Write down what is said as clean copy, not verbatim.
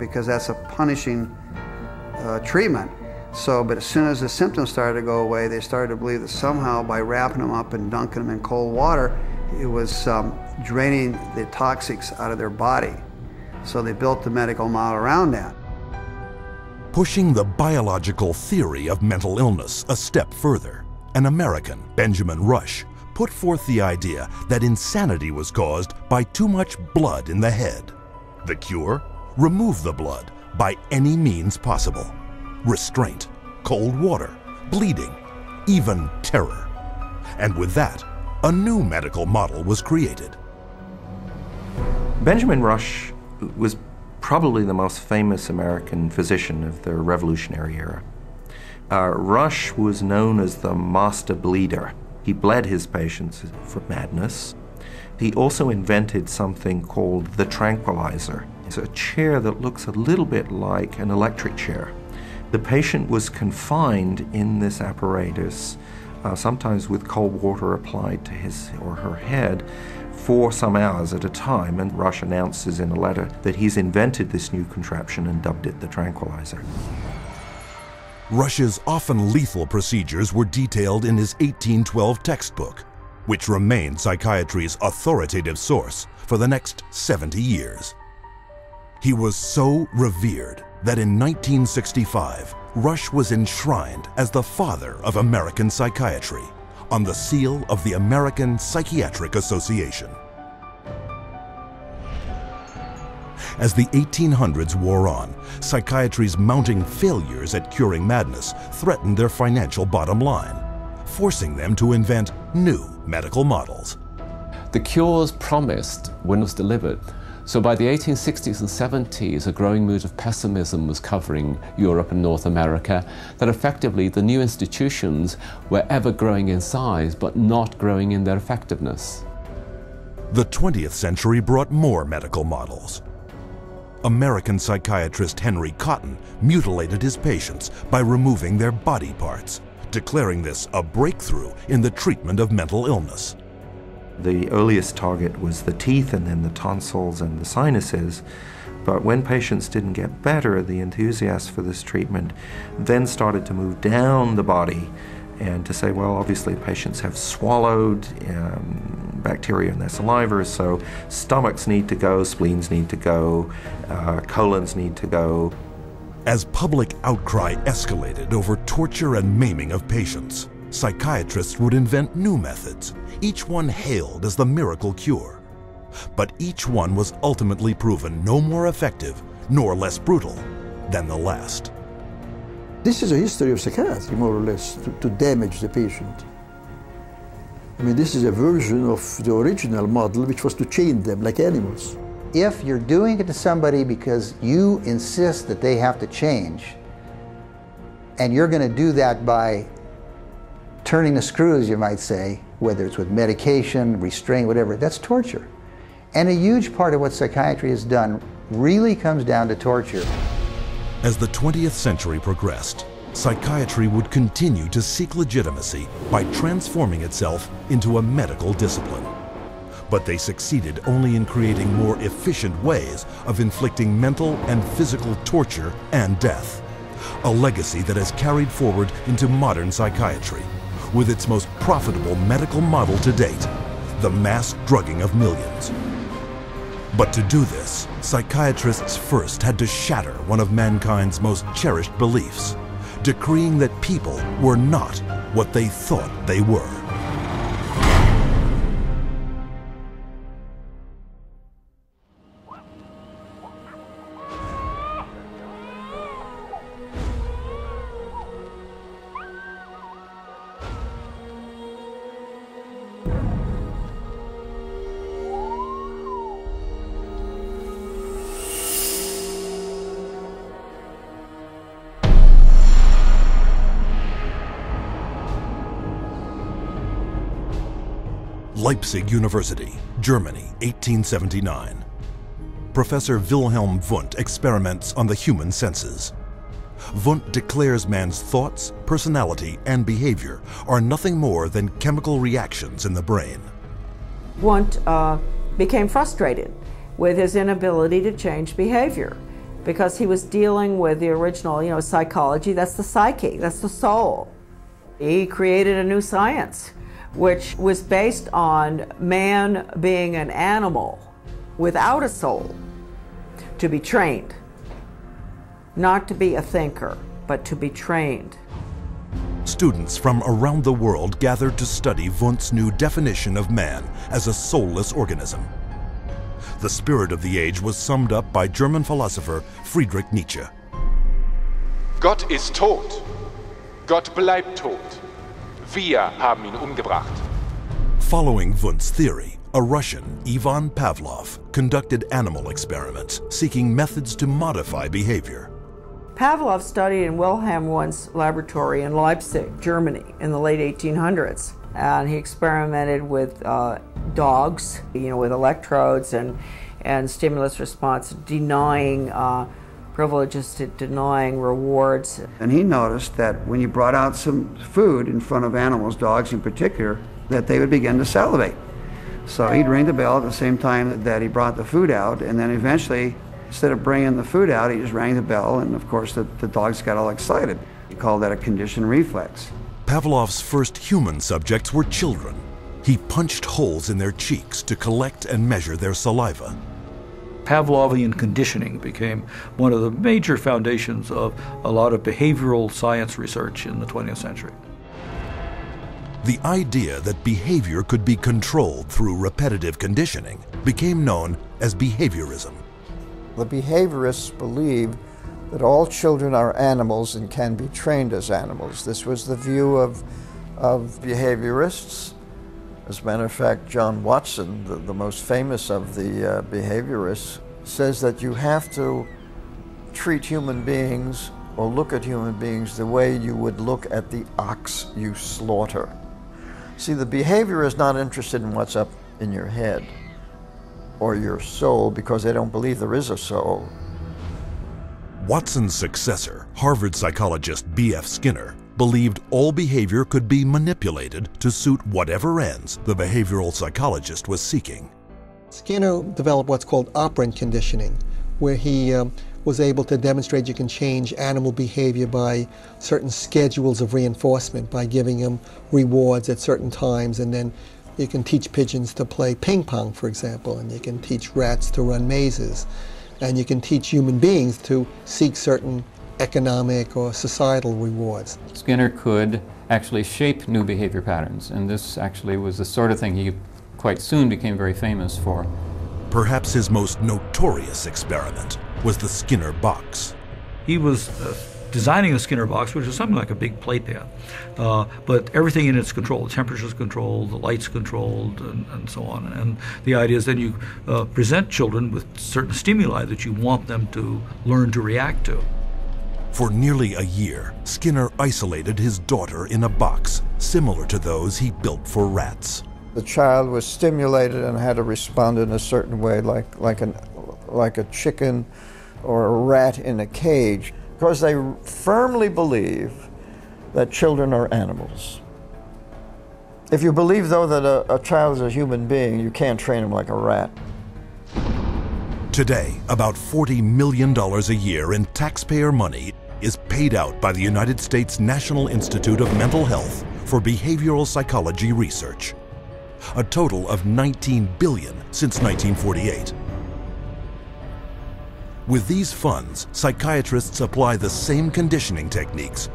because that's a punishing treatment. So, but as soon as the symptoms started to go away, they started to believe that somehow by wrapping them up and dunking them in cold water, it was draining the toxics out of their body. So they built the medical model around that. Pushing the biological theory of mental illness a step further, an American, Benjamin Rush, put forth the idea that insanity was caused by too much blood in the head. The cure? Remove the blood by any means possible. Restraint, cold water, bleeding, even terror. And with that, a new medical model was created. Benjamin Rush was probably the most famous American physician of the Revolutionary era. Rush was known as the master bleeder. He bled his patients for madness. He also invented something called the tranquilizer. It's a chair that looks a little bit like an electric chair. The patient was confined in this apparatus, sometimes with cold water applied to his or her head, for some hours at a time, and Rush announces in a letter that he's invented this new contraption and dubbed it the tranquilizer. Rush's often lethal procedures were detailed in his 1812 textbook, which remained psychiatry's authoritative source for the next 70 years. He was so revered that in 1965, Rush was enshrined as the father of American psychiatry on the seal of the American Psychiatric Association. As the 1800s wore on, psychiatry's mounting failures at curing madness threatened their financial bottom line, forcing them to invent new medical models. The cures promised were not delivered. So by the 1860s and 70s, a growing mood of pessimism was covering Europe and North America, that effectively the new institutions were ever growing in size, but not growing in their effectiveness. The 20th century brought more medical models. American psychiatrist Henry Cotton mutilated his patients by removing their body parts, declaring this a breakthrough in the treatment of mental illness. The earliest target was the teeth and then the tonsils and the sinuses, but when patients didn't get better, the enthusiasts for this treatment then started to move down the body and to say, well, obviously patients have swallowed bacteria in their saliva, so stomachs need to go, spleens need to go, colons need to go. As public outcry escalated over torture and maiming of patients, psychiatrists would invent new methods, each one hailed as the miracle cure. But each one was ultimately proven no more effective nor less brutal than the last. This is a history of psychiatry, more or less, to damage the patient. I mean, this is a version of the original model, which was to chain them like animals. If you're doing it to somebody because you insist that they have to change, and you're going to do that by turning the screws, you might say, whether it's with medication, restraint, whatever, that's torture. And a huge part of what psychiatry has done really comes down to torture. As the 20th century progressed, psychiatry would continue to seek legitimacy by transforming itself into a medical discipline. But they succeeded only in creating more efficient ways of inflicting mental and physical torture and death, a legacy that has carried forward into modern psychiatry, with its most profitable medical model to date, the mass drugging of millions. But to do this, psychiatrists first had to shatter one of mankind's most cherished beliefs, decreeing that people were not what they thought they were. Leipzig University, Germany, 1879. Professor Wilhelm Wundt experiments on the human senses. Wundt declares man's thoughts, personality, and behavior are nothing more than chemical reactions in the brain. Wundt became frustrated with his inability to change behavior. because he was dealing with the original, psychology. That's the psyche, that's the soul. He created a new science, which was based on man being an animal without a soul, to be trained. Not to be a thinker, but to be trained. Students from around the world gathered to study Wundt's new definition of man as a soulless organism. The spirit of the age was summed up by German philosopher Friedrich Nietzsche. Gott ist tot. Gott bleibt tot. Wir haben ihn umgebracht. Following Wundt's theory, a Russian, Ivan Pavlov, conducted animal experiments seeking methods to modify behavior. Pavlov studied in Wilhelm Wundt's laboratory in Leipzig, Germany, in the late 1800s. And he experimented with dogs, with electrodes and stimulus response, denying privileges to denying rewards. And he noticed that when you brought out some food in front of animals, dogs in particular, that they would begin to salivate. So he'd ring the bell at the same time that he brought the food out, and then eventually, instead of bringing the food out, he just rang the bell, and of course the dogs got all excited. He called that a conditioned reflex. Pavlov's first human subjects were children. He punched holes in their cheeks to collect and measure their saliva. Pavlovian conditioning became one of the major foundations of a lot of behavioral science research in the 20th century. The idea that behavior could be controlled through repetitive conditioning became known as behaviorism. The behaviorists believed that all children are animals and can be trained as animals. This was the view of behaviorists. As a matter of fact, John Watson, the most famous of the behaviorists, says that you have to treat human beings or look at human beings the way you would look at the ox you slaughter. See, the behavior is not interested in what's up in your head or your soul, because they don't believe there is a soul. Watson's successor, Harvard psychologist B.F. Skinner, believed all behavior could be manipulated to suit whatever ends the behavioral psychologist was seeking. Skinner developed what's called operant conditioning, where he was able to demonstrate you can change animal behavior by certain schedules of reinforcement, by giving them rewards at certain times, and then you can teach pigeons to play ping pong, for example, and you can teach rats to run mazes. And you can teach human beings to seek certain economic or societal rewards. Skinner could actually shape new behavior patterns, and this actually was the sort of thing he quite soon became very famous for. Perhaps his most notorious experiment was the Skinner box. He was designing a Skinner box, which is something like a big playpen, but everything in it's controlled. The temperature's controlled, the light's controlled, and so on. And the idea is then you present children with certain stimuli that you want them to learn to react to. For nearly a year, Skinner isolated his daughter in a box similar to those he built for rats. The child was stimulated and had to respond in a certain way, like a chicken or a rat in a cage, because they firmly believe that children are animals. If you believe, though, that a child is a human being, you can't train him like a rat. Today, about $40 million a year in taxpayer money is paid out by the United States National Institute of Mental Health for behavioral psychology research. A total of $19 billion since 1948. With these funds, psychiatrists apply the same conditioning techniques